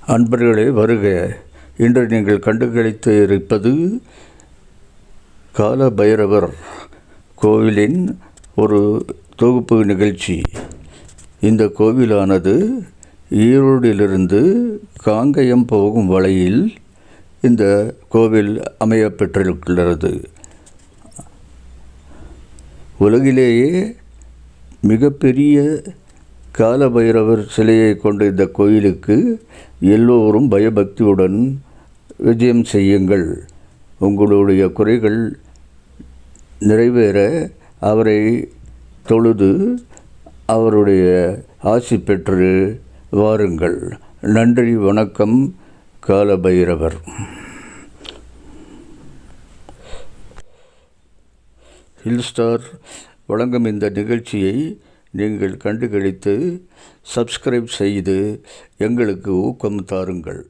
அன்பர்களே வருக. இன்று நீங்கள் கண்டுகளித்து இருப்பது கால பைரவர் கோவிலின் ஒரு தொகுப்பு நிகழ்ச்சி. இந்த கோவிலானது ஈரோடிலிருந்து காங்கயம் போகும் வழியில் இந்த கோவில் அமையப்பெற்றிருக்கிறது. உலகிலேயே மிகப்பெரிய கால பைரவர் சிலையை கொண்ட இந்த கோயிலுக்கு எல்லோரும் பயபக்தியுடன் விஜயம் செய்யுங்கள். உங்களுடைய குறைகள் நிறைவேற அவரை தொழுது அவருடைய ஆசி பெற்று வாருங்கள். நன்றி, வணக்கம். கால பைரவர். ஹில்ஸ்டார் வழங்கும் இந்த நிகழ்ச்சியை நீங்கள் கண்டுகளித்து சப்ஸ்கிரைப் செய்து எங்களுக்கு ஊக்கம் தாருங்கள்.